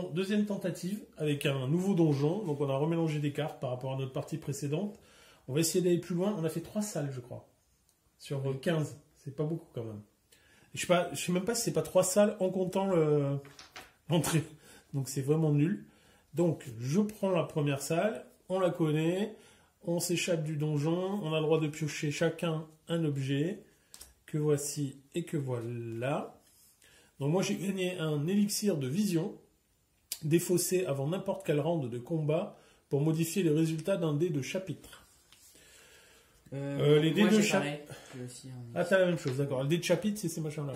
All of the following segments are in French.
Bon, deuxième tentative avec un nouveau donjon. Donc on a remélangé des cartes par rapport à notre partie précédente. On va essayer d'aller plus loin. On a fait 3 salles, je crois. Sur 15. C'est pas beaucoup quand même. Je sais même pas si c'est pas 3 salles en comptant l'entrée. Donc c'est vraiment nul. Donc je prends la première salle. On la connaît. On s'échappe du donjon. On a le droit de piocher chacun un objet. Que voici et que voilà. Donc moi j'ai gagné un élixir de vision. Défaussé avant n'importe quel round de combat pour modifier les résultats d'un dé de chapitre. Les dés de chapitre. Ah, t'as la même chose, d'accord. Le dé de chapitre, c'est ces machins-là.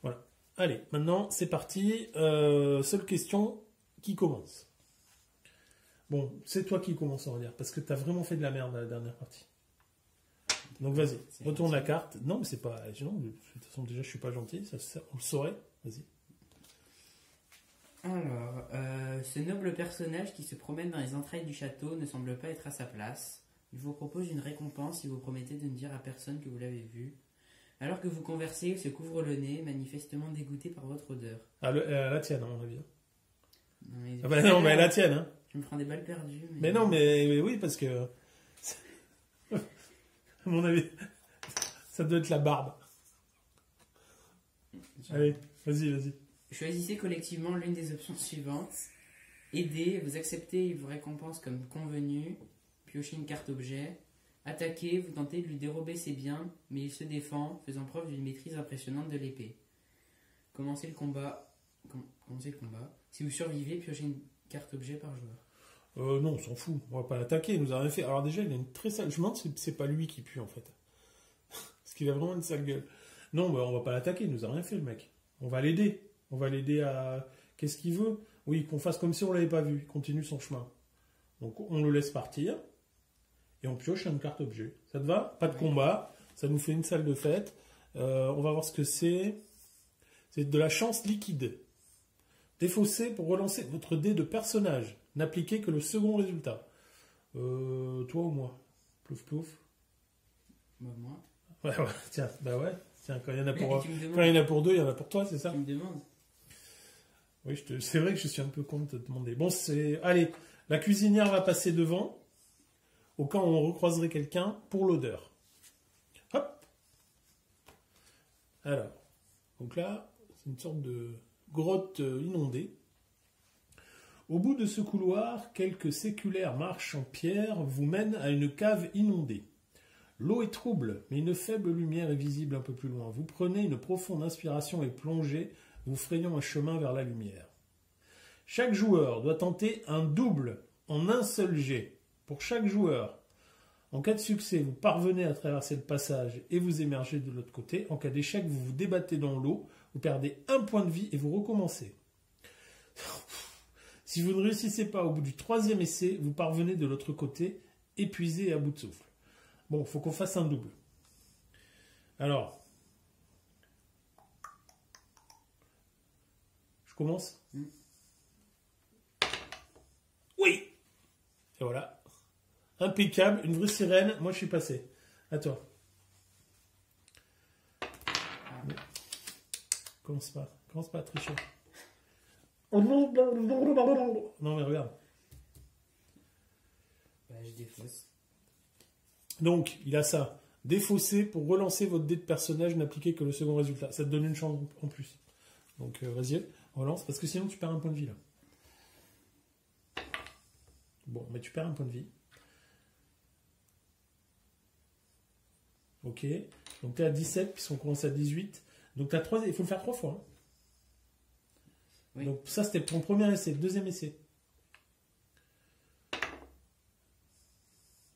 Voilà. Allez, maintenant, c'est parti. Seule question, qui commence? Bon, c'est toi qui commence, on va dire, parce que t'as vraiment fait de la merde à la dernière partie. Donc vas-y, retourne la carte. Non, mais c'est pas... Non, de toute façon, déjà, je suis pas gentil, ça, on le saurait. Vas-y. Alors, ce noble personnage qui se promène dans les entrailles du château ne semble pas être à sa place. Il vous propose une récompense si vous promettez de ne dire à personne que vous l'avez vu. Alors que vous conversez, il se couvre le nez, manifestement dégoûté par votre odeur. Ah, la tienne, à mon avis. Non, mais, ah bah non, mais la tienne. Hein. Je me prends des balles perdues. Mais non, mais oui, parce que... à mon avis, ça doit être la barbe. Allez, vas-y. Choisissez collectivement l'une des options suivantes. Aider, vous acceptez, il vous récompense comme convenu. Piochez une carte objet. Attaquer, vous tentez de lui dérober ses biens, mais il se défend, faisant preuve d'une maîtrise impressionnante de l'épée. Commencez le combat. Si vous survivez, piochez une carte objet par joueur. Non, on s'en fout. On va pas l'attaquer, il nous a rien fait. Alors déjà, il a une très sale... Je me demande si c'est pas lui qui pue, en fait. Parce qu'il a vraiment une sale gueule. Non, bah, on va pas l'attaquer, il nous a rien fait, le mec. On va l'aider. On va l'aider à... Qu'est-ce qu'il veut? Oui, qu'on fasse comme si on l'avait pas vu. Il continue son chemin. Donc, on le laisse partir. Et on pioche une carte objet. Ça te va? Pas de combat. Ça nous fait une salle de fête. On va voir ce que c'est. C'est de la chance liquide. Défaussé pour relancer votre dé de personnage. N'appliquez que le second résultat. Toi ou moi? Plouf plouf. Bah, moi. Ouais, tiens, bah ouais. Tiens, quand il y en a pour deux, il y en a pour toi, c'est ça? Tu me demandes. Oui, c'est vrai que je suis un peu con de te demander. Bon, allez, la cuisinière va passer devant, au cas où on recroiserait quelqu'un, pour l'odeur. Hop. Alors, donc là, c'est une sorte de grotte inondée. Au bout de ce couloir, quelques séculaires marches en pierre vous mènent à une cave inondée. L'eau est trouble, mais une faible lumière est visible un peu plus loin. Vous prenez une profonde inspiration et plongez, vous frayant un chemin vers la lumière. Chaque joueur doit tenter un double en un seul jet. Pour chaque joueur, en cas de succès, vous parvenez à traverser le passage et vous émergez de l'autre côté. En cas d'échec, vous vous débattez dans l'eau, vous perdez un point de vie et vous recommencez. Si vous ne réussissez pas au bout du 3e essai, vous parvenez de l'autre côté, épuisé et à bout de souffle. Bon, il faut qu'on fasse un double. Alors, je commence? Oui! Et voilà. Impeccable, une vraie sirène. Moi, je suis passé. À toi. Commence pas à tricher. Non, mais regarde. Bah, je défausse. Donc, il a ça. Défausser pour relancer votre dé de personnage, n'appliquez que le second résultat. Ça te donne une chance en plus. Donc, vas-y, relance, parce que sinon, tu perds un point de vie, là. Bon, mais tu perds un point de vie. Ok. Donc, tu es à 17, puisqu'on commence à 18. Donc, tu as 3... Il faut le faire 3 fois. Hein. Oui. Donc, ça, c'était ton premier essai. Le deuxième essai.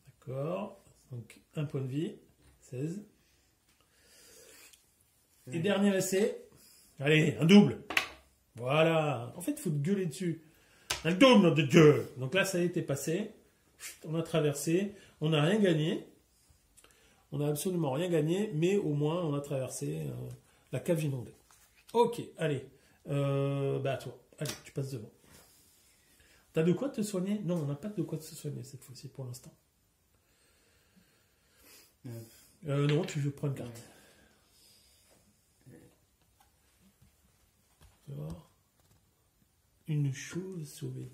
D'accord. Donc, un point de vie. 16. Et dernier essai. Allez, un double. Voilà. En fait, il faut te gueuler dessus. Un double, nom de Dieu. Donc là, ça y est, t'es passé. On a traversé. On n'a rien gagné. On n'a absolument rien gagné, mais au moins, on a traversé la cave inondée. Ok, allez. Bah, toi. Allez, tu passes devant. T'as de quoi te soigner? Non, on n'a pas de quoi te soigner cette fois-ci, pour l'instant. Non, tu veux prendre une carte. Tu vas voir. Une chauve-souris.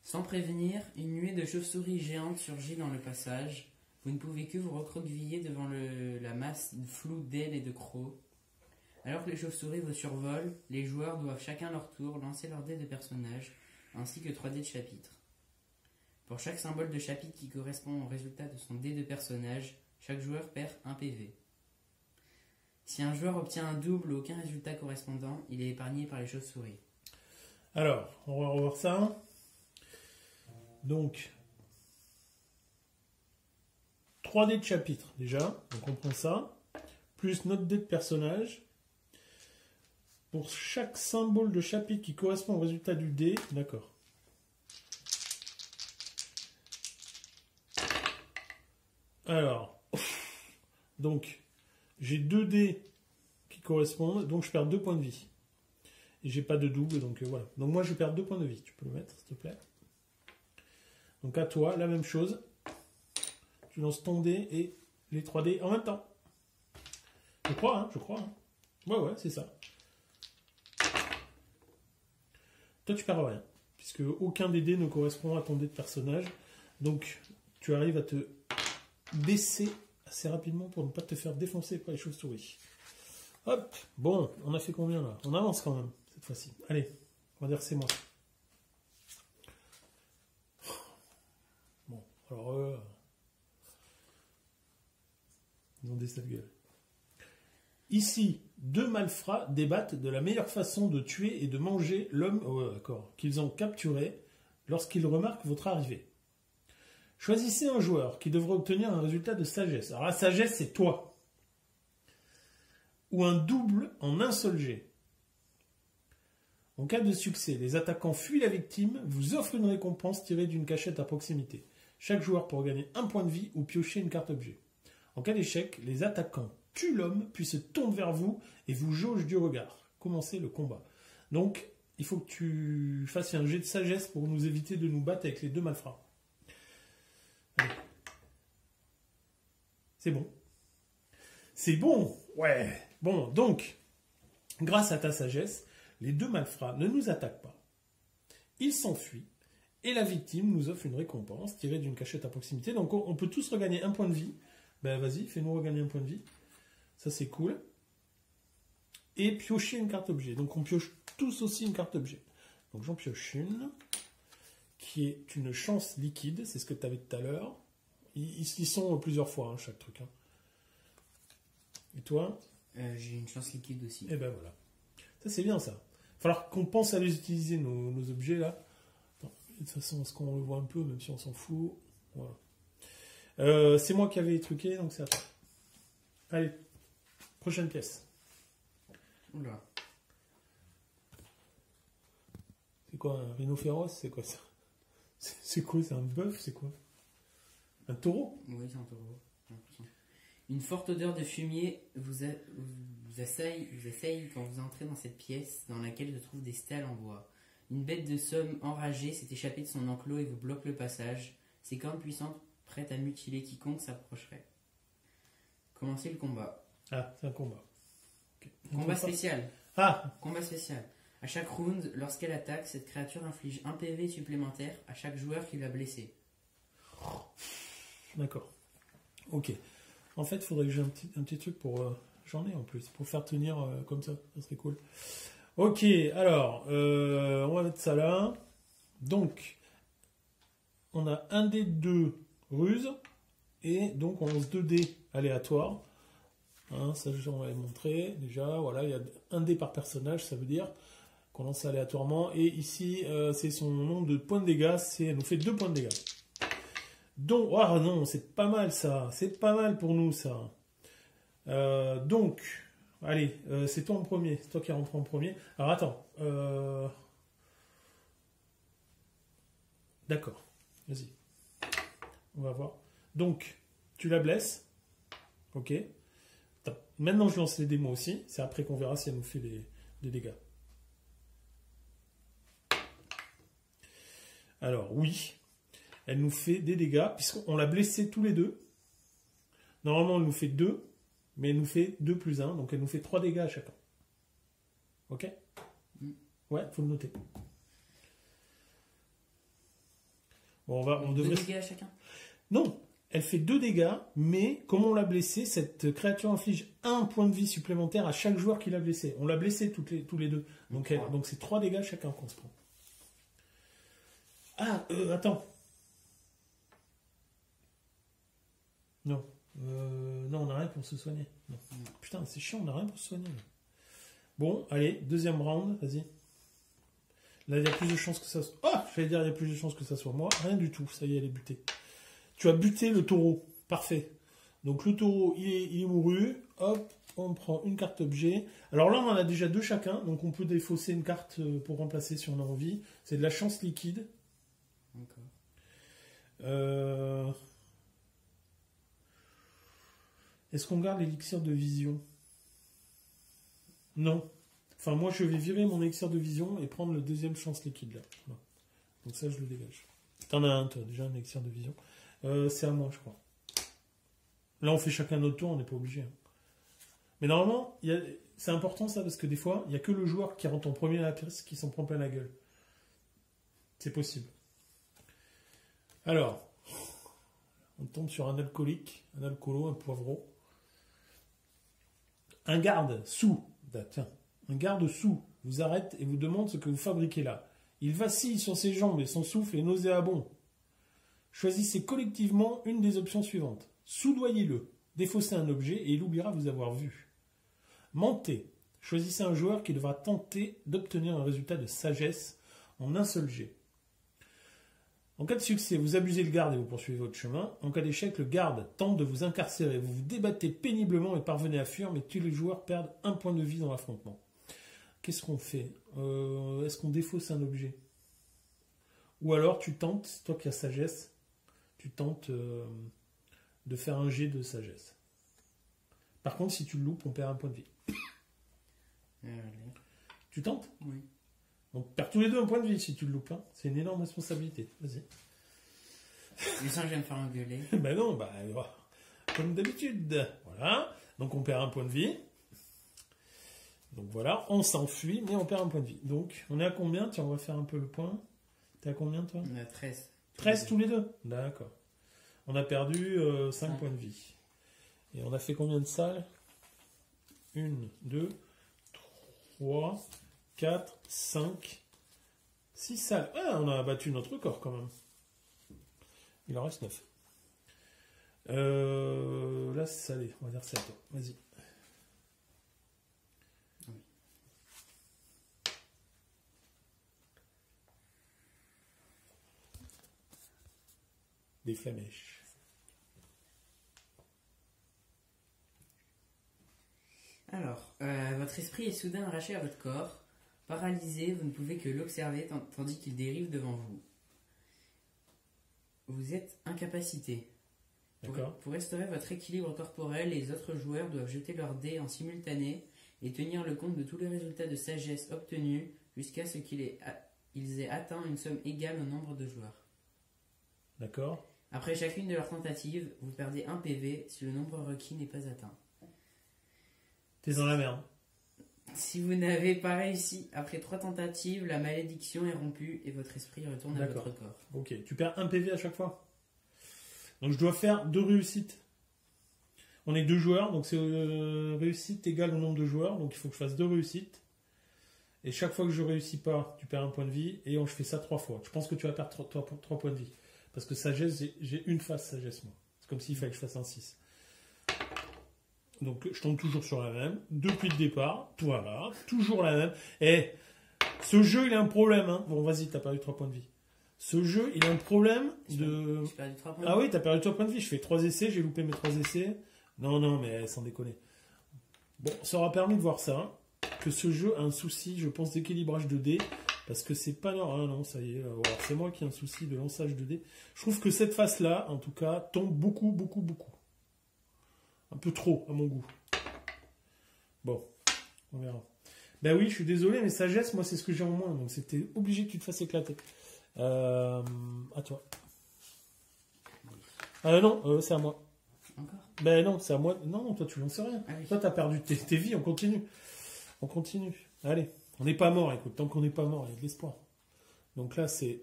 Sans prévenir, une nuée de chauves-souris géantes surgit dans le passage. Vous ne pouvez que vous recroqueviller devant la masse floue d'ailes et de crocs. Alors que les chauves-souris vous survolent, les joueurs doivent chacun leur tour lancer leur dé de personnage, ainsi que 3 dés de chapitre. Pour chaque symbole de chapitre qui correspond au résultat de son dé de personnage, chaque joueur perd 1 PV. Si un joueur obtient un double ou aucun résultat correspondant, il est épargné par les chauves-souris. Alors, on va revoir ça. Donc, 3 dés de chapitre, déjà. Donc, on prend ça. Plus notre dé de personnage. Pour chaque symbole de chapitre qui correspond au résultat du dé. D'accord. Alors, donc, j'ai 2 dés qui correspondent. Donc, je perds 2 points de vie. Et j'ai pas de double, donc voilà. Donc, moi, je perds 2 points de vie. Tu peux le mettre, s'il te plaît. Donc à toi, la même chose. Tu lances ton dé et les 3 dés en même temps. Je crois, hein, je crois. Hein. Ouais, c'est ça. Toi, tu perds rien. Puisque aucun des dés ne correspond à ton dé de personnage. Donc, tu arrives à te baisser assez rapidement pour ne pas te faire défoncer par les chauves-souris. Hop. Bon, on a fait combien là? On avance quand même, cette fois-ci. Allez, on va dire c'est moi. Alors, ils ont des sales gueules. Ici, 2 malfrats débattent de la meilleure façon de tuer et de manger l'homme qu'ils ont capturé lorsqu'ils remarquent votre arrivée. Choisissez un joueur qui devra obtenir un résultat de sagesse. Alors la sagesse, c'est toi. Ou un double en un seul jet. En cas de succès, les attaquants fuient la victime, vous offrent une récompense tirée d'une cachette à proximité. Chaque joueur pourra gagner 1 point de vie ou piocher une carte objet. En cas d'échec, les attaquants tuent l'homme, puis se tournent vers vous et vous jaugent du regard. Commencez le combat. Donc, il faut que tu fasses un jet de sagesse pour nous éviter de nous battre avec les 2 malfrats. Allez. C'est bon. C'est bon. Ouais. Bon, donc, grâce à ta sagesse, les 2 malfrats ne nous attaquent pas. Ils s'enfuient. Et la victime nous offre une récompense tirée d'une cachette à proximité. Donc on peut tous regagner 1 point de vie. Ben vas-y, fais-nous regagner 1 point de vie. Ça c'est cool. Et piocher une carte objet. Donc on pioche tous aussi une carte objet. Donc j'en pioche une. Qui est une chance liquide. C'est ce que tu avais tout à l'heure. Ils sont plusieurs fois, hein, chaque truc. Hein. Et toi? J'ai une chance liquide aussi. Et ben voilà. Ça c'est bien ça. Il va falloir qu'on pense à les utiliser, nos objets là. De toute façon, est-ce qu'on le voit un peu, même si on s'en fout? Voilà. C'est moi qui avais truqué, donc c'est à toi. Allez, prochaine pièce. Oula. C'est quoi, un rhinocéros? C'est quoi ça? C'est quoi? C'est un bœuf? C'est quoi? Un taureau? Oui, c'est un taureau. Une forte odeur de fumier vous assaille quand vous entrez dans cette pièce dans laquelle se trouvent des stalles en bois. Une bête de somme enragée s'est échappée de son enclos et vous bloque le passage. Ses cornes puissantes, prêtes à mutiler quiconque s'approcherait. Commencez le combat. Ah, c'est un combat. Okay. Combat spécial. Ah! Combat spécial. À chaque round, lorsqu'elle attaque, cette créature inflige 1 PV supplémentaire à chaque joueur qui l'a blessé. D'accord. Ok. En fait, il faudrait que j'ai un petit truc pour... j'en ai en plus, pour faire tenir comme ça. Ça serait cool. Ok, alors, on va mettre ça là. Donc, on a un dé 2 ruse, et donc on lance 2 dés aléatoires. Hein, ça, on va montrer déjà. Voilà, il y a un dé par personnage, ça veut dire qu'on lance aléatoirement. Et ici, c'est son nombre de points de dégâts, elle nous fait 2 points de dégâts. Donc, oh non, c'est pas mal ça. C'est pas mal pour nous ça. Donc... Allez, c'est toi en premier, c'est toi qui rentre en premier. Alors attends, d'accord, vas-y, on va voir. Donc, tu la blesses, ok. Maintenant je lance les dés moi aussi, c'est après qu'on verra si elle nous fait des dégâts. Alors oui, elle nous fait des dégâts, puisqu'on l'a blessée tous les deux. Normalement elle nous fait 2. Mais elle nous fait 2 plus 1, donc elle nous fait 3 dégâts à chacun. Ok? Ouais, faut le noter. Bon, on 2 devrait... dégâts à chacun. Non, elle fait 2 dégâts, mais comme on l'a blessée, cette créature inflige 1 point de vie supplémentaire à chaque joueur qui l'a blessée. On l'a blessée tous les deux. Donc c'est 3 dégâts chacun qu'on se prend. Ah, attends. Non. Non, on n'a rien pour se soigner. Non. Putain, c'est chiant, on n'a rien pour se soigner. Bon, allez, deuxième round, vas-y. Là, il y a plus de chances que ça soit... Oh, j'allais dire, il y a plus de chances que ça soit moi. Rien du tout, ça y est, elle est butée. Tu as buté le taureau. Parfait. Donc le taureau, il est mouru. Hop, on prend une carte objet. Alors là, on en a déjà 2 chacun. Donc on peut défausser une carte pour remplacer si on a envie. C'est de la chance liquide. D'accord. Est-ce qu'on garde l'élixir de vision? Non. Enfin, moi, je vais virer mon élixir de vision et prendre le deuxième chance liquide, là. Voilà. Donc ça, je le dégage. T'en as un, toi, déjà, un élixir de vision. C'est à moi, je crois. Là, on fait chacun notre tour, on n'est pas obligé. Hein. Mais normalement, c'est important, ça, parce que des fois, il n'y a que le joueur qui rentre en premier à la pièce qui s'en prend plein la gueule. C'est possible. Alors, on tombe sur un alcoolique, un alcoolo, un poivreau. Un garde sous, tiens, un garde sous vous arrête et vous demande ce que vous fabriquez là. Il vacille sur ses jambes et son souffle est nauséabond. Choisissez collectivement une des options suivantes. Soudoyez-le, défaussez un objet et il oubliera vous avoir vu. Mentez, choisissez un joueur qui devra tenter d'obtenir un résultat de sagesse en un seul jet. En cas de succès, vous abusez le garde et vous poursuivez votre chemin. En cas d'échec, le garde tente de vous incarcérer. Vous vous débattez péniblement et parvenez à fuir, mais tous les joueurs perdent 1 point de vie dans l'affrontement. Qu'est-ce qu'on fait? Est-ce qu'on défausse un objet? Ou alors tu tentes, toi qui as sagesse, tu tentes de faire un jet de sagesse. Par contre, si tu le loupes, on perd 1 point de vie. Tu tentes? Oui. Donc, perd tous les deux 1 point de vie si tu le loupes. Hein. C'est une énorme responsabilité. Vas-y. Je sens que je vais me faire engueuler. Ben non, comme d'habitude. Voilà. Donc, on perd 1 point de vie. Donc, voilà. On s'enfuit, mais on perd 1 point de vie. Donc, on est à combien? Tiens, on va faire un peu le point. T'es à combien, toi? On est à 13. 13 tous les deux? D'accord. On a perdu 5 points de vie. Et on a fait combien de salles? 1, 2, 3... 4, 5, 6 salles. Ah, on a battu notre record quand même. Il en reste 9. Là, c'est salé. On va dire c'est à toi. Vas-y. Oui. Des flamèches. Alors, votre esprit est soudain arraché à votre corps. Paralysé, vous ne pouvez que l'observer tandis qu'il dérive devant vous. Vous êtes incapacité. Pour restaurer votre équilibre corporel, les autres joueurs doivent jeter leurs dés en simultané et tenir le compte de tous les résultats de sagesse obtenus jusqu'à ce qu'ils aient atteint une somme égale au nombre de joueurs. D'accord. Après chacune de leurs tentatives, vous perdez 1 PV si le nombre requis n'est pas atteint. T'es dans la merde. Si vous n'avez pas réussi après 3 tentatives, la malédiction est rompue et votre esprit retourne à votre corps. Ok, tu perds 1 PV à chaque fois. Donc je dois faire 2 réussites. On est 2 joueurs, donc c'est réussite égale au nombre de joueurs, donc il faut que je fasse 2 réussites. Et chaque fois que je réussis pas, tu perds 1 point de vie, et je fais ça 3 fois. Je pense que tu vas perdre 3 points de vie. Parce que sagesse, j'ai une phase sagesse, moi. C'est comme s'il fallait que je fasse un 6. Donc, je tombe toujours sur la même. Depuis le départ. Voilà. Toujours la même. Et ce jeu, il a un problème. Hein. Bon, vas-y, t'as perdu 3 points de vie. Ce jeu, il a un problème de... J'ai perdu 3 points de vie. Ah oui, t'as perdu 3 points de vie. Je fais 3 essais. J'ai loupé mes 3 essais. Non, mais sans déconner. Bon, ça aura permis de voir ça. Hein, que ce jeu a un souci, je pense, d'équilibrage de dés. Parce que c'est pas normal. Ah non, ça y est. Alors, c'est moi qui ai un souci de lançage de dés. Je trouve que cette face-là, en tout cas, tombe beaucoup. Un peu trop, à mon goût. Bon, on verra. Ben oui, je suis désolé, mais sagesse, moi, c'est ce que j'ai en moins. Donc, c'était obligé que tu te fasses éclater. À toi. Non, c'est à moi. Encore? Ben non, c'est à moi. Non, toi, tu n'en sais rien. Ah oui. Toi, t'as perdu tes vies, on continue. Allez, On n'est pas mort, écoute, tant qu'on n'est pas mort, il y a de l'espoir. Donc là, c'est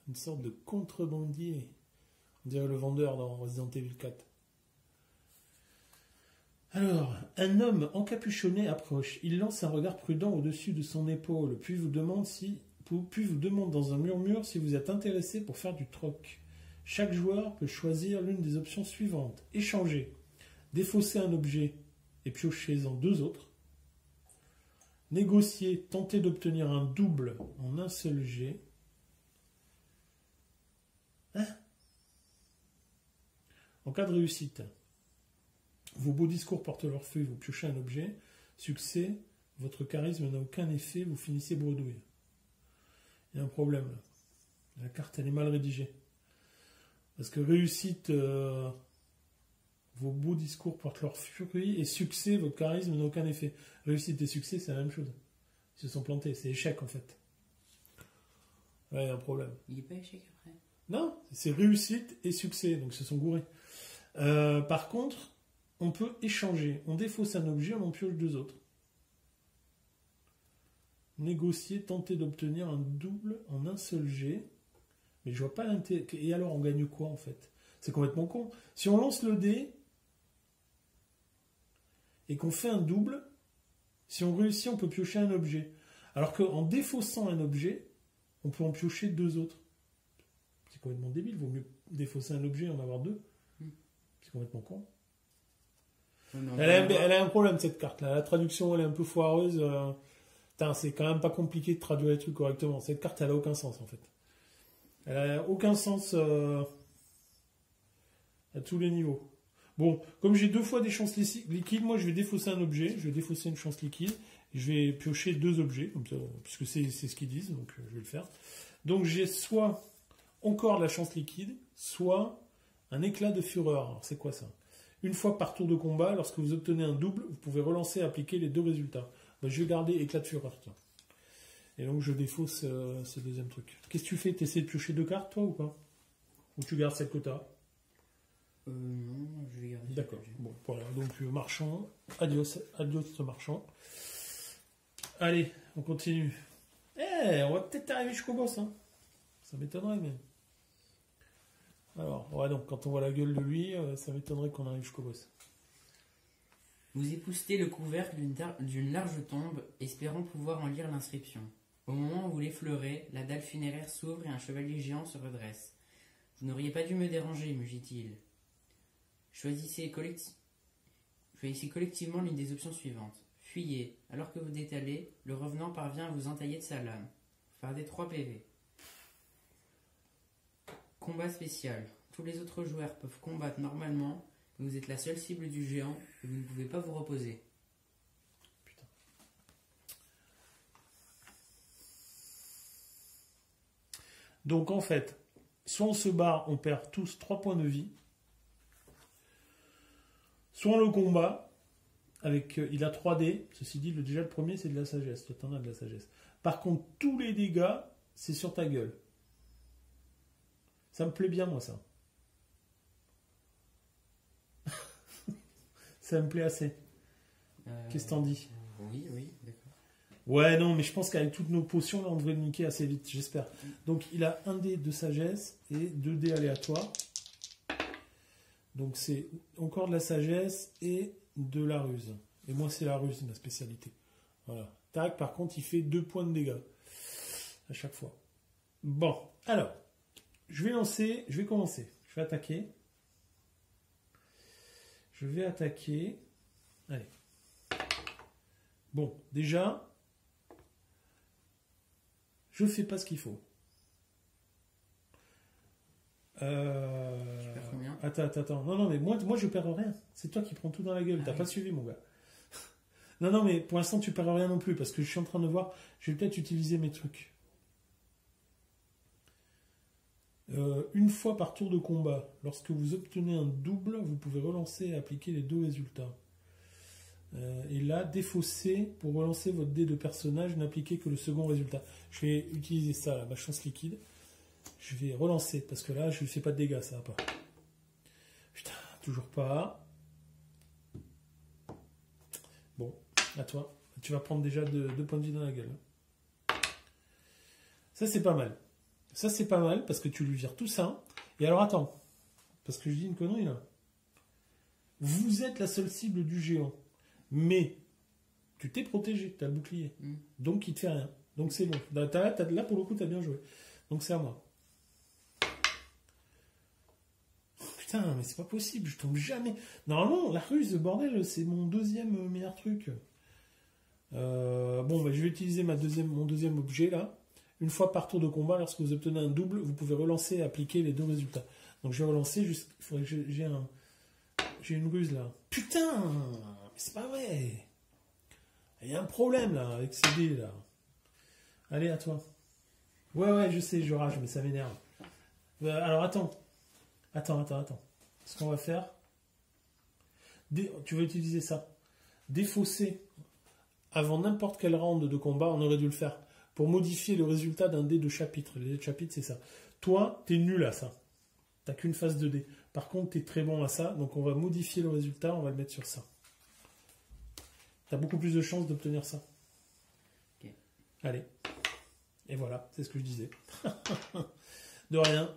une sorte de contrebandier. On dirait le vendeur dans Resident Evil 4. Alors, un homme encapuchonné approche. Il lance un regard prudent au-dessus de son épaule, puis vous demande dans un murmure si vous êtes intéressé pour faire du troc. Chaque joueur peut choisir l'une des options suivantes. Échanger, défausser un objet et piocher-en deux autres. Négocier, tenter d'obtenir un double en un seul jet. En cas de réussite, vos beaux discours portent leur fruit, vous piochez un objet. Succès, votre charisme n'a aucun effet, vous finissez bredouille. Il y a un problème là. La carte, elle est mal rédigée. Parce que réussite, vos beaux discours portent leur fruit, et succès, votre charisme n'a aucun effet. Réussite et succès, c'est la même chose. Ils se sont plantés, c'est échec en fait. Ouais, il y a un problème. Il n'est pas échec après. Non, c'est réussite et succès, donc ils se sont gourés. Par contre, on peut échanger. On défausse un objet, on en pioche deux autres. Négocier, tenter d'obtenir un double en un seul jet. Mais je vois pas l'intérêt. Et alors, on gagne quoi en fait? C'est complètement con. Si on lance le dé et qu'on fait un double, si on réussit, on peut piocher un objet. Alors qu'en défaussant un objet, on peut en piocher deux autres. C'est complètement débile. Il vaut mieux défausser un objet et en avoir deux. C'est complètement con. Elle a un problème cette carte là. La traduction elle est un peu foireuse. C'est quand même pas compliqué de traduire les trucs correctement. Cette carte elle a aucun sens en fait. Elle a aucun sens à tous les niveaux. Bon, comme j'ai deux fois des chances liquides, moi je vais défausser un objet, je vais défausser une chance liquide, et je vais piocher deux objets, comme ça, puisque c'est ce qu'ils disent, donc je vais le faire. Donc j'ai soit encore de la chance liquide, soit un éclat de fureur. Alors c'est quoi ça? Une fois par tour de combat, lorsque vous obtenez un double, vous pouvez relancer et appliquer les deux résultats. Ben, je vais garder éclat de fureur. Tiens. Et donc je défausse ce deuxième truc. Qu'est-ce que tu fais? Tu essaies de piocher deux cartes, toi, ou pas? Ou tu gardes celle que tu as? Non, je vais garder. D'accord. Bon, voilà. Donc marchand. Adios marchand. Allez, on continue. On va peut-être arriver jusqu'au boss. Hein. Ça m'étonnerait, mais... Alors, ouais, donc quand on voit la gueule de lui, ça m'étonnerait qu'on arrive jusqu'au boss. Vous époustez le couvercle d'une large tombe, espérant pouvoir en lire l'inscription. Au moment où vous l'effleurez, la dalle funéraire s'ouvre et un chevalier géant se redresse. Vous n'auriez pas dû me déranger, mugit-il. Choisissez collectivement l'une des options suivantes. Fuyez. Alors que vous détalez, le revenant parvient à vous entailler de sa lame. Vous perdez 3 PV. Combat spécial. Tous les autres joueurs peuvent combattre normalement, mais vous êtes la seule cible du géant et vous ne pouvez pas vous reposer. Putain. Donc en fait, soit on se barre, on perd tous 3 points de vie, soit on le combat, avec, il a 3 dés, ceci dit, déjà le premier c'est de la sagesse, toi t'en as de la sagesse. Par contre, tous les dégâts, c'est sur ta gueule. Ça me plaît bien, moi, ça. Ça me plaît assez. Qu'est-ce que t'en dis? Oui, d'accord. Ouais, non, mais je pense qu'avec toutes nos potions, là, on devrait le niquer assez vite, j'espère. Donc, il a 1 dé de sagesse et 2 dés aléatoires. Donc, c'est encore de la sagesse et de la ruse. Et moi, c'est la ruse, ma spécialité. Voilà. Tac, par contre, il fait 2 points de dégâts. À chaque fois. Bon, alors... Je vais commencer. Je vais attaquer. Allez. Bon, déjà, je fais pas ce qu'il faut. Tu perds combien? Attends. Non, mais moi je perds rien. C'est toi qui prends tout dans la gueule. T'as pas suivi, mon gars. Non, mais pour l'instant, tu perds rien non plus, parce que je suis en train de voir, je vais peut-être utiliser mes trucs. Une fois par tour de combat, lorsque vous obtenez un double, vous pouvez relancer et appliquer les deux résultats. Et là, défausser pour relancer votre dé de personnage, n'appliquez que le second résultat. Je vais utiliser ça, là, ma chance liquide. Je vais relancer, parce que là, je ne fais pas de dégâts, ça va pas. Putain, toujours pas. Bon, à toi, Tu vas prendre déjà 2 points de vie dans la gueule. Ça, c'est pas mal. Ça, c'est pas mal parce que tu lui vires tout ça. Et alors, attends. Parce que je dis une connerie, là. Vous êtes la seule cible du géant. Mais tu t'es protégé, tu as le bouclier. Donc, il te fait rien. Donc, c'est bon. Là, pour le coup, tu as bien joué. Donc, c'est à moi. Putain, mais c'est pas possible. Je tombe jamais. Normalement, la ruse, bordel, c'est mon deuxième meilleur truc. Bon, bah, je vais utiliser mon deuxième objet, là. Une fois par tour de combat, lorsque vous obtenez un double, vous pouvez relancer et appliquer les 2 résultats. Donc je vais relancer, il faudrait que j'ai une ruse là. Putain, mais c'est pas vrai. Il y a un problème là, avec ces dés là. Allez, à toi. Ouais, je sais, je rage, mais ça m'énerve. Alors attends. Ce qu'on va faire, tu vas utiliser ça. Défausser avant n'importe quel round de combat, on aurait dû le faire. Pour modifier le résultat d'un dé de chapitre. Les dés de chapitre, c'est ça. Toi, t'es nul à ça. T'as qu'une phase de dé. Par contre, t'es très bon à ça. Donc, on va modifier le résultat. On va le mettre sur ça. T'as beaucoup plus de chances d'obtenir ça. Okay. Allez. Et voilà. C'est ce que je disais. De rien.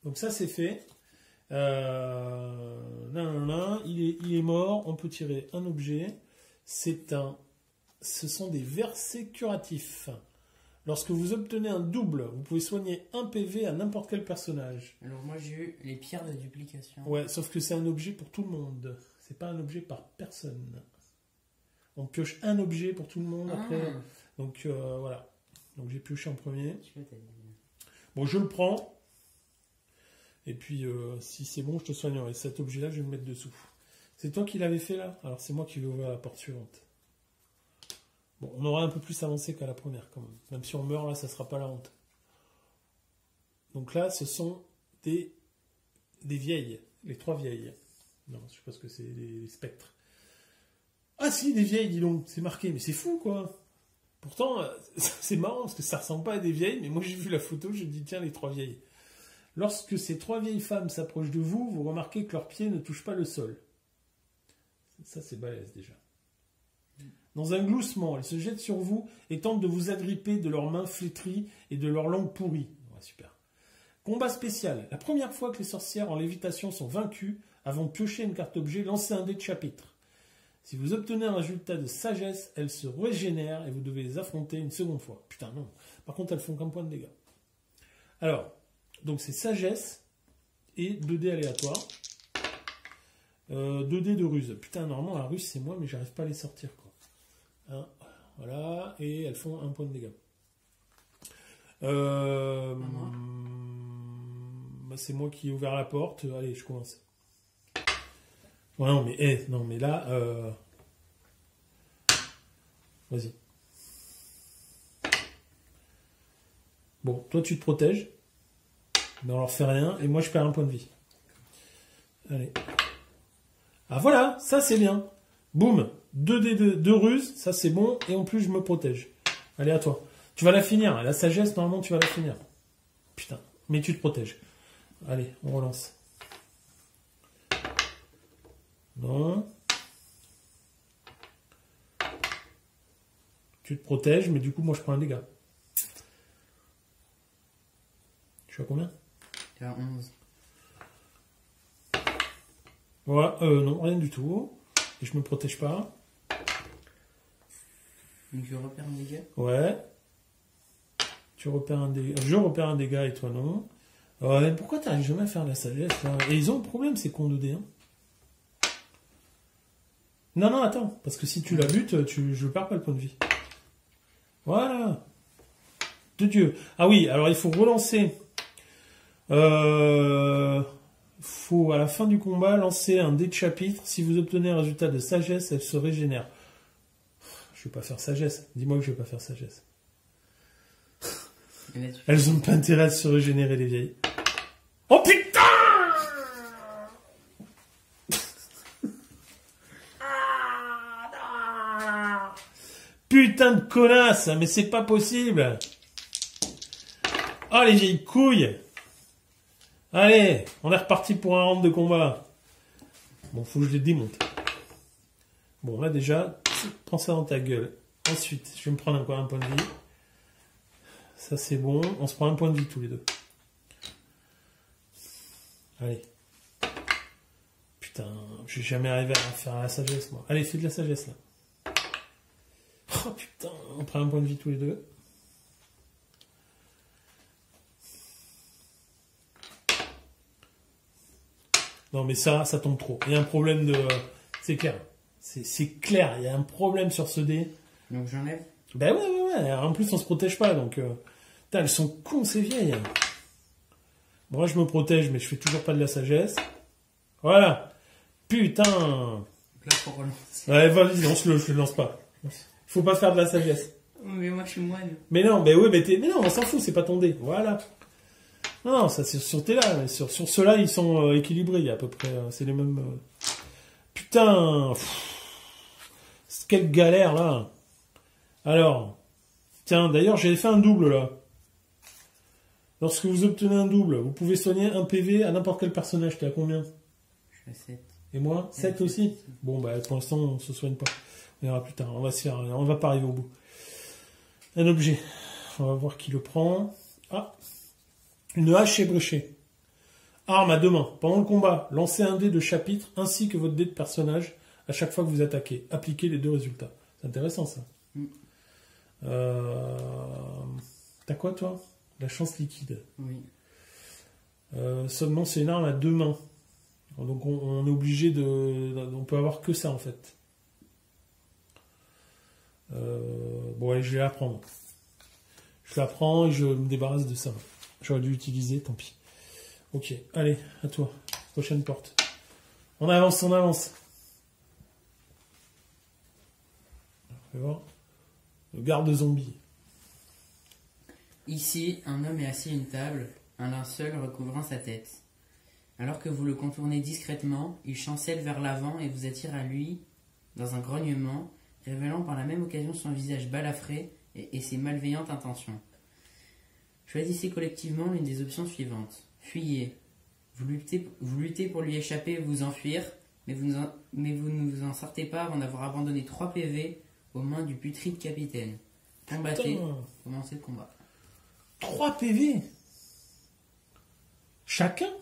Donc, ça, c'est fait. Il est mort. On peut tirer un objet. Ce sont des versets curatifs. Lorsque vous obtenez un double, vous pouvez soigner un PV à n'importe quel personnage. Alors moi j'ai eu les pierres de duplication. Ouais, sauf que c'est un objet pour tout le monde. C'est pas un objet par personne. On pioche un objet pour tout le monde après. Donc voilà. Donc j'ai pioché en premier. Bon, je le prends. Et puis si c'est bon, je te soignerai. Cet objet-là, je vais le mettre dessous. C'est toi qui l'avais fait là? Alors c'est moi qui vais ouvrir la porte suivante. Bon, on aura un peu plus avancé qu'à la première, quand même. Même si on meurt, là, ça ne sera pas la honte. Donc là, ce sont des vieilles. Les 3 vieilles. Non, je sais pas ce que c'est, les spectres. Ah si, des vieilles, dis donc. C'est marqué, mais c'est fou, quoi. Pourtant, c'est marrant, parce que ça ressemble pas à des vieilles, mais moi, j'ai vu la photo, je me dis, tiens, les 3 vieilles. Lorsque ces 3 vieilles femmes s'approchent de vous, vous remarquez que leurs pieds ne touchent pas le sol. Ça, c'est balèze, déjà. Dans un gloussement, elles se jettent sur vous et tentent de vous agripper de leurs mains flétries et de leurs langues pourries. Ouais, super. Combat spécial. La première fois que les sorcières en lévitation sont vaincues, avant de piocher une carte objet, lancez un dé de chapitre. Si vous obtenez un résultat de sagesse, elles se régénèrent et vous devez les affronter une seconde fois. Putain, non. Par contre, elles font qu'un point de dégâts. Alors, donc c'est sagesse et 2 dés aléatoires. 2 dés de ruse. Putain, normalement, la ruse, c'est moi, mais j'arrive pas à les sortir, quoi. Voilà, et elles font 1 point de dégâts. Bah, c'est moi qui ai ouvert la porte. Allez, je commence. Ouais, non, mais là, vas-y. Bon, toi, tu te protèges. Mais on leur fait rien, et moi, je perds 1 point de vie. Allez. Ah, voilà, ça, c'est bien. Boum, 2 dés de ruse, ça c'est bon, et en plus je me protège. Allez, à toi. Tu vas la finir, la sagesse, normalement tu vas la finir. Putain, mais tu te protèges. Allez, on relance. Non. Tu te protèges, mais du coup moi je prends un dégât. Tu as combien? Tu as 11. Voilà, non, rien du tout. Et je me protège pas. Donc je repère un dégât. Ouais. Tu repères un dégât. Je repère un dégât et toi non. Mais pourquoi t'arrives jamais à faire la sagesse là? Et ils ont le problème, ces cons de dés. Hein. Non, attends. Parce que si tu la butes, je perds pas le point de vie. Voilà. De Dieu. Ah oui, alors il faut relancer. Faut à la fin du combat lancer un dé de chapitre. Si vous obtenez un résultat de sagesse, elle se régénère. Je vais pas faire sagesse. Dis-moi que je vais pas faire sagesse. Elles ont pas intérêt à se régénérer, les vieilles. Oh putain! Putain de connasse, mais c'est pas possible. Oh les vieilles couilles. Allez, on est reparti pour un round de combat. Bon, faut que je les démonte. Bon, là déjà, prends ça dans ta gueule. Ensuite, je vais me prendre encore un point de vie. Ça, c'est bon. On se prend un point de vie tous les deux. Allez. Putain, je vais jamais arriver à faire la sagesse, moi. Allez, fais de la sagesse, là. Oh, putain, on prend un point de vie tous les deux. Non, mais ça tombe trop. Il y a un problème de... C'est clair. C'est clair, il y a un problème sur ce dé. Donc j'enlève. Ben ouais. En plus, on se protège pas, donc... Putain, elles sont cons, ces vieilles. Moi, je me protège, mais je fais toujours pas de la sagesse. Voilà. Putain. Là, pour relancer. Ouais, vas-y, je le lance pas. Faut pas faire de la sagesse. Mais moi, je suis moine. Mais non, mais non, on s'en fout, c'est pas ton dé. Voilà. Non, ça c'est sur tes là. Sur ceux-là, ils sont équilibrés, il y a à peu près. C'est les mêmes. Putain. Quelle galère là. Alors. Tiens, d'ailleurs, j'avais fait un double là. Lorsque vous obtenez un double, vous pouvez soigner un PV à n'importe quel personnage. T'es à combien? Je suis à 7. Et moi 7 aussi. Bon, bah pour l'instant, on se soigne pas. On verra plus tard. On va se faire. On va pas arriver au bout. Un objet. On va voir qui le prend. Ah. Une hache ébréchée. Arme à 2 mains. Pendant le combat, lancez un dé de chapitre ainsi que votre dé de personnage à chaque fois que vous attaquez. Appliquez les 2 résultats. C'est intéressant ça. T'as quoi toi? La chance liquide. Oui. Seulement c'est une arme à 2 mains. Donc on est obligé de... On peut avoir que ça en fait. Bon allez, je vais la prendre. Je la prends et je me débarrasse de ça. J'aurais dû l'utiliser, tant pis. Ok, allez, à toi. Prochaine porte. On avance. On va voir. Le garde zombie. Ici, un homme est assis à une table, un linceul recouvrant sa tête. Alors que vous le contournez discrètement, il chancelle vers l'avant et vous attire à lui dans un grognement, révélant par la même occasion son visage balafré et ses malveillantes intentions. Choisissez collectivement l'une des options suivantes. Fuyez. Vous luttez pour lui échapper et vous enfuir, mais vous ne vous en sortez pas avant d'avoir abandonné 3 PV aux mains du putride capitaine. Combattez. Commencez le combat. 3 PV chacun?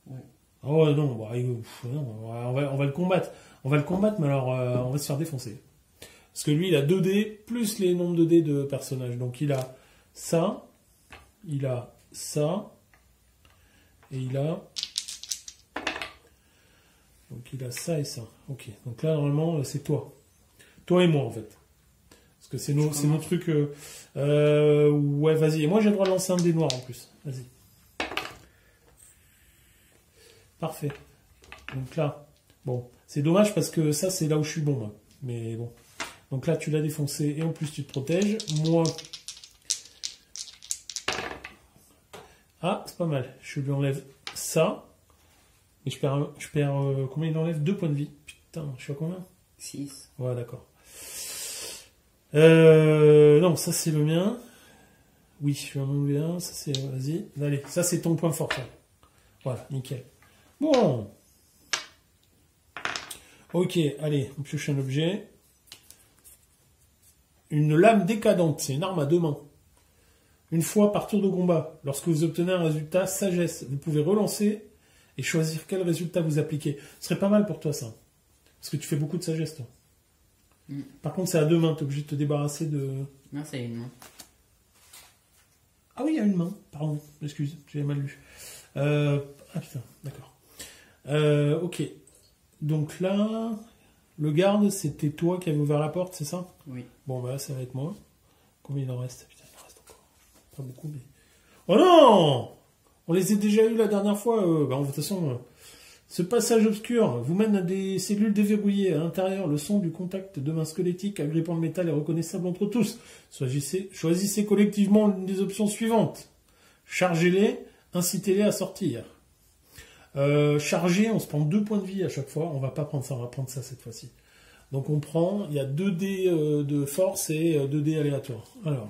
Ouais. Oh non, bah, non on va le combattre. On va le combattre, mais alors on va se faire défoncer. Parce que lui, il a 2 dés, plus les nombres de dés de personnages. Donc il a ça, il a ça, et il a... Donc il a ça et ça. Ok, donc là, normalement, c'est toi. Toi et moi, en fait. Parce que c'est nos trucs... ouais, vas-y. Et moi, j'ai le droit de lancer un dé noir, en plus. Vas-y. Parfait. Donc là, bon, c'est dommage parce que ça, c'est là où je suis bon, moi. Mais bon. Donc là, tu l'as défoncé et en plus, tu te protèges. Moi... Ah, c'est pas mal. Je lui enlève ça. Et je perds combien il enlève? 2 points de vie. Putain, je suis à combien? 6. Ouais, d'accord. Non, ça, c'est le mien. Oui, je vais en enlever un. Ça, c'est... Vas-y. Allez, ça, c'est ton point fort, ça. Voilà, nickel. Bon. Ok, allez, on pioche un objet. Une lame décadente, c'est une arme à 2 mains. Une fois par tour de combat, lorsque vous obtenez un résultat sagesse, vous pouvez relancer et choisir quel résultat vous appliquez. Ce serait pas mal pour toi, ça. Parce que tu fais beaucoup de sagesse, toi. Par contre, c'est à 2 mains, tu es obligé de te débarrasser de... Non, c'est une main. Ah oui, il y a une main, pardon, excuse, j'avais mal lu. Ah putain, d'accord. Ok. Donc là, le garde, c'était toi qui avais ouvert la porte, c'est ça? Oui. Bon, bah là, ça va être moi. Combien il en reste? Putain, il en reste encore. Pas beaucoup, mais... Oh non! On les a déjà eu la dernière fois. Bah, de toute façon, ce passage obscur vous mène à des cellules déverrouillées. À l'intérieur, le son du contact de mains squelettiques agrippant le métal est reconnaissable entre tous. Choisissez collectivement l'une des options suivantes. Chargez-les, incitez-les à sortir. Charger, on se prend 2 points de vie à chaque fois. On va pas prendre ça, on va prendre ça cette fois-ci. Donc on prend, il y a 2 dés de force et 2 dés aléatoires. Alors,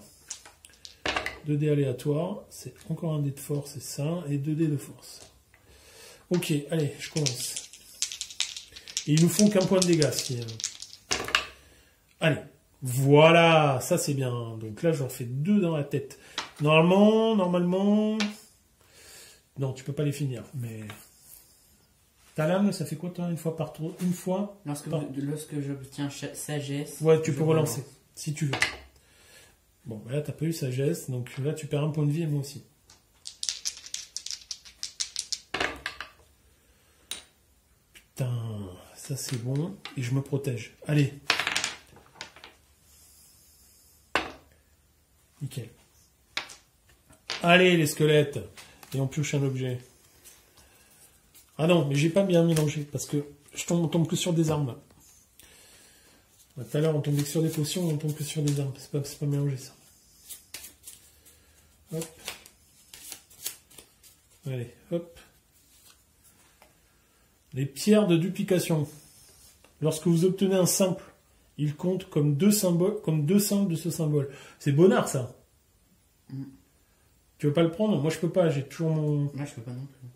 2 dés aléatoires, c'est encore un dé de force, c'est ça, et 2 dés de force. Ok, allez, je commence. Et ils nous font qu'un point de dégâts. Allez, voilà, ça c'est bien. Donc là, j'en fais 2 dans la tête. Normalement... Non, tu peux pas les finir, mais... Ta lame, ça fait quoi, toi, une fois par tour? Une fois Lorsque j'obtiens sagesse... Ouais, tu peux relancer, si tu veux. Bon, là, t'as pas eu sagesse, donc là, tu perds un point de vie, et moi aussi. Putain, ça c'est bon, et je me protège. Allez. Nickel. Allez, les squelettes. Et on pioche un objet. Ah non, mais j'ai pas bien mélangé, parce que on tombe que sur des armes, là. Tout à l'heure, on tombait que sur des potions, on tombe que sur des armes. C'est pas mélangé, ça. Hop. Allez, hop. Les pierres de duplication. Lorsque vous obtenez un simple, il compte comme 2 symboles, comme 2 simples de ce symbole. C'est bonnard, ça. Tu veux pas le prendre? Moi, je peux pas, j'ai toujours mon... Moi, je peux pas non plus.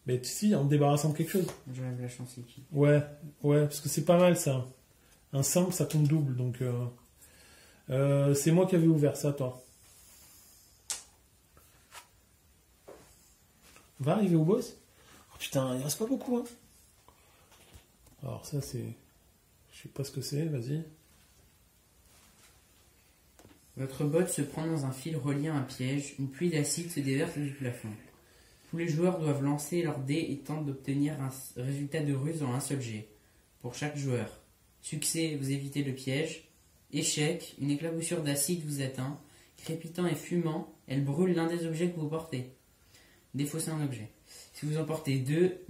Mais si, en te débarrassant de quelque chose. J'enlève la chance ici. Ouais, parce que c'est pas mal, ça. Un simple, ça tombe double, donc... c'est moi qui avais ouvert ça, toi. On va arriver au boss? Oh, putain, il reste pas beaucoup, hein. Alors ça, c'est... Je sais pas ce que c'est, vas-y. Votre botte se prend dans un fil relié à un piège. Une pluie d'acide se déverse du plafond. Tous les joueurs doivent lancer leurs dés et tentent d'obtenir un résultat de ruse en un seul jet. Pour chaque joueur. Succès, vous évitez le piège. Échec, une éclaboussure d'acide vous atteint. Crépitant et fumant, elle brûle l'un des objets que vous portez. Défaussez un objet. Si vous en portez 2,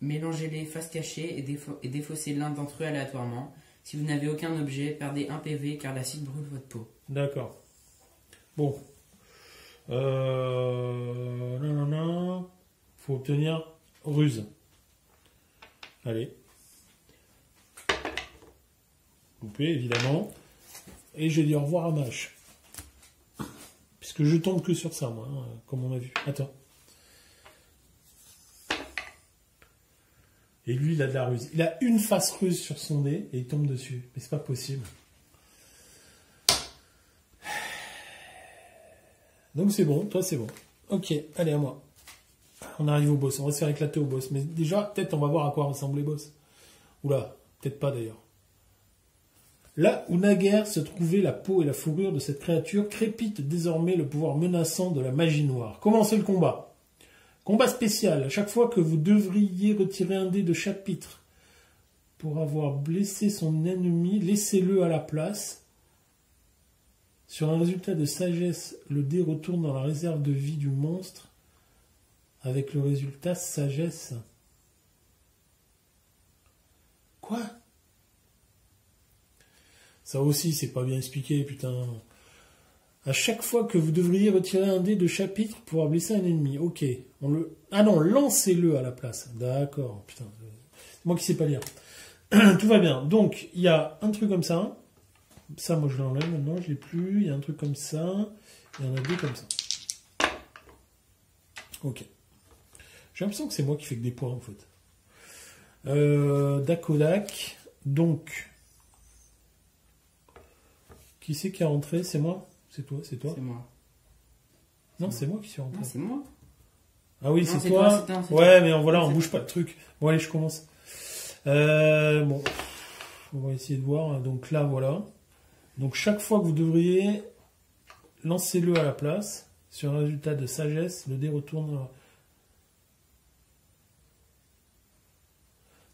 mélangez-les face cachée et défaussez l'un d'entre eux aléatoirement. Si vous n'avez aucun objet, perdez 1 PV car l'acide brûle votre peau. D'accord. Bon. Non. Faut obtenir ruse. Allez. Coupé, évidemment. Et j'ai dit au revoir à Mâche. Puisque je tombe que sur ça, moi, hein, comme on a vu. Attends. Et lui, il a de la ruse. Il a une face ruse sur son dé et il tombe dessus. Mais c'est pas possible. Donc c'est bon, toi c'est bon. Ok, allez à moi. On arrive au boss, on va se faire éclater au boss. Mais déjà, peut-être on va voir à quoi ressemble les boss. Oula, peut-être pas d'ailleurs. Là où naguère se trouvait la peau et la fourrure de cette créature, crépite désormais le pouvoir menaçant de la magie noire. Commencez le combat. Combat spécial. À chaque fois que vous devriez retirer un dé de chapitre pour avoir blessé son ennemi, laissez-le à la place. Sur un résultat de sagesse, le dé retourne dans la réserve de vie du monstre avec le résultat sagesse. Quoi? Ça aussi, c'est pas bien expliqué, putain. À chaque fois que vous devriez retirer un dé de chapitre pour avoir blessé un ennemi. Ok. Ah non, lancez-le à la place. D'accord, putain. C'est moi qui sais pas lire. Tout va bien. Donc, il y a un truc comme ça. Ça, moi, je l'enlève maintenant, je l'ai plus. Il y a un truc comme ça. Il y en a 2 comme ça. Ok. J'ai l'impression que c'est moi qui fais que des points, en fait. Dakodak. Donc, qui c'est qui a rentré? C'est moi? C'est toi? C'est moi. Non, c'est moi qui suis rentré. Non, c'est moi. Ah oui, Non, c'est toi. Ouais, mais voilà, on bouge pas de truc. Bon, allez, je commence. Bon. On va essayer de voir. Donc là, voilà. Donc chaque fois que vous devriez, lancez-le à la place. Sur un résultat de sagesse, le dé retourne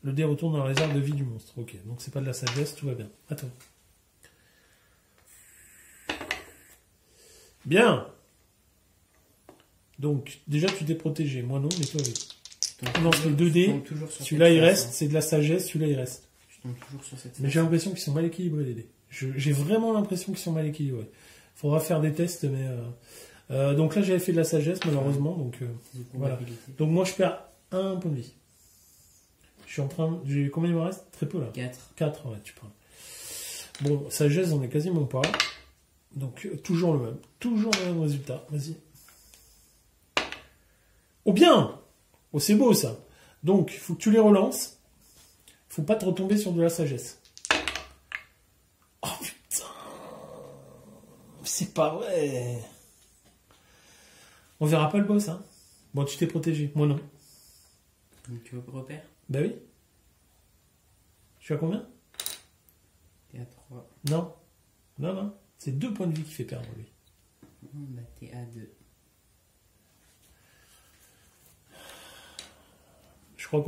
dans la réserve de vie du monstre. Ok, donc c'est pas de la sagesse, tout va bien. Attends. Bien. Donc, déjà tu t'es protégé. Moi non, mais toi oui. On lance le 2D. Celui-là il reste, c'est de la sagesse, celui-là il reste. Je tombe toujours sur cette. Mais j'ai l'impression qu'ils sont mal équilibrés les dés. J'ai vraiment l'impression qu'ils sont mal équilibrés. Faudra faire des tests, mais... donc là, j'avais fait de la sagesse, malheureusement. Donc, voilà. Donc moi, je perds 1 point de vie. Je suis en train... Combien il me reste? Très peu, là. 4, ouais, tu prends. Bon, sagesse, on est quasiment pas. Donc, toujours le même. Toujours le même résultat. Vas-y. Oh, bien! Oh, c'est beau, ça. Donc, il faut que tu les relances. Faut pas te retomber sur de la sagesse. Oh putain. C'est pas vrai. On verra pas le boss, hein. Bon, tu t'es protégé. Moi, non. Donc tu repères? Bah oui. Je suis à combien? T'es à 3. Non. Non, non. C'est 2 points de vie qui fait perdre, lui. Bah t'es à 2. Je crois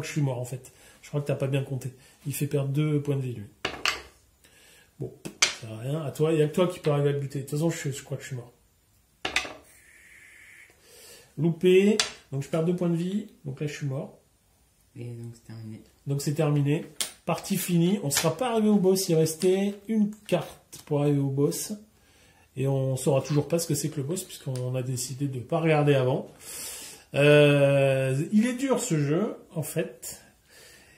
que je suis mort, en fait. Je crois que t'as pas bien compté. Il fait perdre 2 points de vie, lui. Bon, ça sert à rien. À toi, il y a que toi qui peux arriver à le buter. De toute façon, je crois que je suis mort. Loupé. Donc, je perds 2 points de vie. Donc là, je suis mort. Et donc c'est terminé. Donc, c'est terminé. Partie finie. On ne sera pas arrivé au boss. Il restait une carte pour arriver au boss. Et on ne saura toujours pas ce que c'est que le boss, puisqu'on a décidé de ne pas regarder avant. Il est dur, ce jeu, en fait.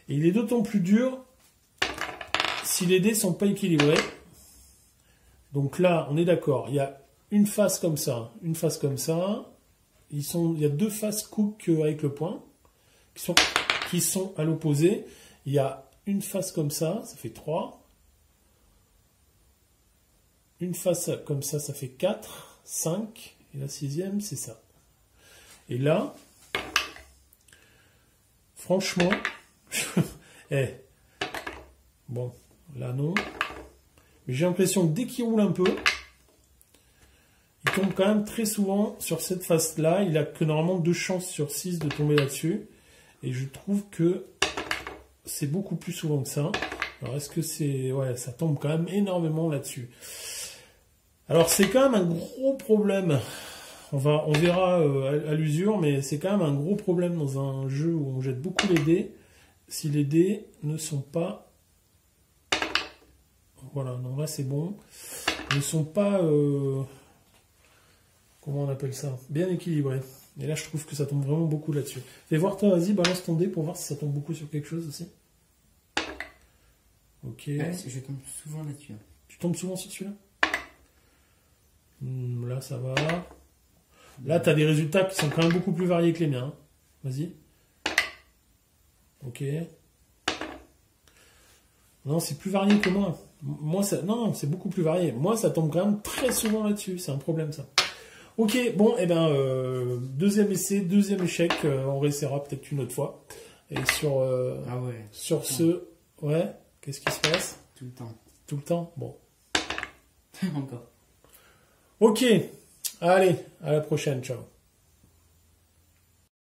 Et il est d'autant plus dur si les dés sont pas équilibrés. Donc là, on est d'accord. Il y a une face comme ça, une face comme ça. Il y a 2 faces cook avec le point, qui sont à l'opposé. Il y a une face comme ça fait 3. Une face comme ça fait 4, 5. Et la 6e, c'est ça. Et là, franchement, bon, là non. Mais j'ai l'impression que dès qu'il roule un peu, il tombe quand même très souvent sur cette face-là. Il a que normalement 2 chances sur 6 de tomber là-dessus. Et je trouve que c'est beaucoup plus souvent que ça. Alors est-ce que c'est... Ouais, ça tombe quand même énormément là-dessus. Alors c'est quand même un gros problème. On verra à l'usure, mais c'est quand même un gros problème dans un jeu où on jette beaucoup les dés. Si les dés ne sont pas... Voilà, non là c'est bon. Ne sont pas... Comment on appelle ça? Bien équilibrés. Et là je trouve que ça tombe vraiment beaucoup là-dessus. Fais voir toi, vas-y, balance ton dé pour voir si ça tombe beaucoup sur quelque chose aussi. Ok. Ouais, je tombe souvent là-dessus. Tu tombes souvent sur celui-là? Là ça va. Là, tu as des résultats qui sont quand même beaucoup plus variés que les miens. Vas-y. Ok. Non, c'est plus varié que moi. Non, c'est beaucoup plus varié. Moi, ça tombe quand même très souvent là-dessus. C'est un problème, ça. Ok, bon, et ben, deuxième essai, deuxième échec. On réessayera peut-être une autre fois. Et sur, Ah ouais. sur ce... Ouais, qu'est-ce qui se passe? Tout le temps. Tout le temps? Bon. Encore. Ok. Allez, à la prochaine. Ciao.